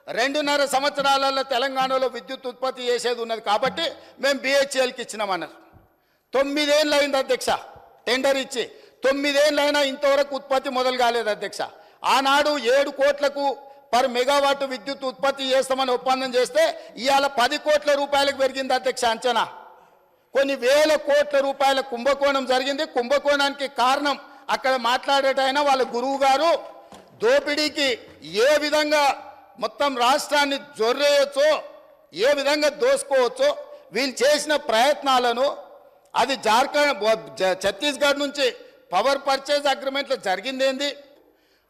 2.5 సంవత్సరాలలో తెలంగాణలో విద్యుత్ ఉత్పత్తి చేసేది ఉన్నది కాబట్టి మేము BHELకి ఇచ్చినామన్నారు. 9 ఏళ్ళు అయింది అధ్యక్ష టెండర్ ఇచ్చి. 9 ఏళ్ళైనా ఇంతవరకు ఉత్పత్తి మొదలు కాలేదు అధ్యక్ష. ఆనాడు 7 కోట్లకు పర్ మెగావాట్ విద్యుత్ ఉత్పత్తి చేస్తామని ఒప్పందం చేస్తే ఇవాళ 10 కోట్ల రూపాయలకు పెరిగింది అధ్యక్ష అంచనా. కొన్ని వేల కోట్ల రూపాయల కుంభకోణం జరిగింది. కుంభకోణానికి కారణం అక్కడ మాట్లాడేటైనా వాళ్ళ గురువు గారు దోపిడీకి ఏ విధంగా మొత్తం రాష్ట్రాన్ని జొర్రేయచ్చో, ఏ విధంగా దోసుకోవచ్చో వీళ్ళు చేసిన ప్రయత్నాలను, అది ఛత్తీస్గఢ్ నుంచి పవర్ పర్చేజ్ అగ్రిమెంట్లో జరిగిందేంది.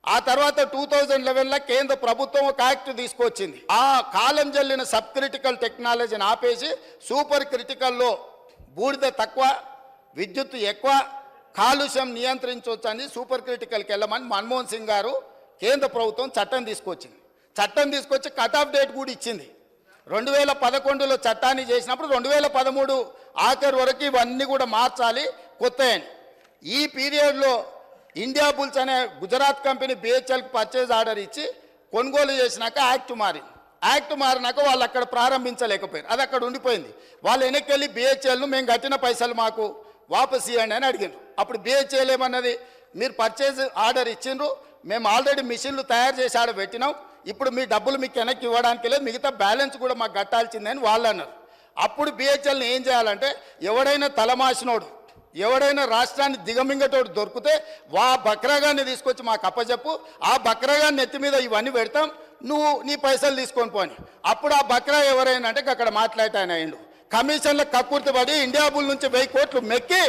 ఆ తర్వాత 2011లో కేంద్ర ప్రభుత్వం ఒక యాక్ట్ తీసుకొచ్చింది. ఆ కాలం జల్లిన సబ్ క్రిటికల్ టెక్నాలజీని ఆపేసి సూపర్ క్రిటికల్లో బూడిద తక్కువ, విద్యుత్ ఎక్కువ, కాలుష్యం నియంత్రించవచ్చని సూపర్ క్రిటికల్కి వెళ్ళమని మన్మోహన్ సింగ్ గారు కేంద్ర ప్రభుత్వం చట్టం తీసుకొచ్చింది. చట్టం తీసుకొచ్చి కట్ ఆఫ్ డేట్ కూడా ఇచ్చింది. 2011లో చట్టాన్ని చేసినప్పుడు 2013 ఆఖరి వరకు ఇవన్నీ కూడా మార్చాలి కొత్తయని. ఈ పీరియడ్లో ఇండియా బుల్స్ అనే గుజరాత్ కంపెనీ BHELకి పర్చేజ్ ఆర్డర్ ఇచ్చి కొనుగోలు చేసినాక యాక్ట్ మారింది. యాక్ట్ మారినాక వాళ్ళు అక్కడ ప్రారంభించలేకపోయారు, అది అక్కడ ఉండిపోయింది. వాళ్ళు వెనక్కి BHELను మేము కట్టిన పైసలు మాకు వాపస్ ఇవ్వండి అని అడిగారు. అప్పుడు BHEL ఏమన్నది, మీరు పర్చేజ్ ఆర్డర్ ఇచ్చిండ్రు, మేము ఆల్రెడీ మిషన్లు తయారు చేసి ఆడ పెట్టినాం, ఇప్పుడు మీ డబ్బులు మీకు వెనక్కి ఇవ్వడానికి లేదు, మిగతా బ్యాలెన్స్ కూడా మాకు కట్టాల్సిందని వాళ్ళు అన్నారు. అప్పుడు BHELని ఏం చేయాలంటే, ఎవడైనా తలమాసినోడు, ఎవడైనా రాష్ట్రాన్ని దిగమింగటోడు దొరికితే బక్రాగాన్ని తీసుకొచ్చి మాకు అప్పచెప్పు, ఆ బక్రాగాన్ని నెత్తి మీద ఇవన్నీ పెడతాం, నువ్వు నీ పైసలు తీసుకొని పోని. అప్పుడు ఆ బక్రా ఎవరైనా అంటే అక్కడ మాట్లాడతాయన అయిండు. కమిషన్ల కక్కుర్తి పడి ఇండియా బుల్ నుంచి 1000 కోట్లు మెక్కి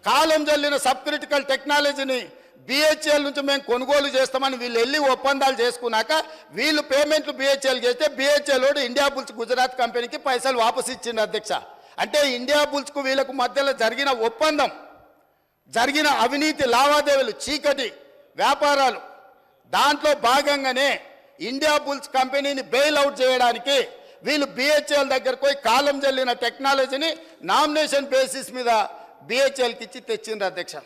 కాలం జల్లిన సబ్ క్రిటికల్ టెక్నాలజీని BHEL నుంచి మేము కొనుగోలు చేస్తామని వీళ్ళు వెళ్ళి ఒప్పందాలు చేసుకున్నాక వీళ్ళు పేమెంట్లు BHEL చేస్తే BHEL ఇండియా బుల్స్ గుజరాత్ కంపెనీకి పైసలు వాపసు ఇచ్చింది అధ్యక్ష. అంటే ఇండియా బుల్స్కు వీళ్ళకు మధ్యలో జరిగిన ఒప్పందం, జరిగిన అవినీతి లావాదేవీలు, చీకటి వ్యాపారాలు, దాంట్లో భాగంగానే ఇండియా బుల్స్ కంపెనీని బెయిల్ అవుట్ చేయడానికి వీళ్ళు BHEL దగ్గరకు పోయి కాలం జల్లిన టెక్నాలజీని నామినేషన్ బేసిస్ మీద BHELకి ఇచ్చి తెచ్చిండ్రు అధ్యక్ష.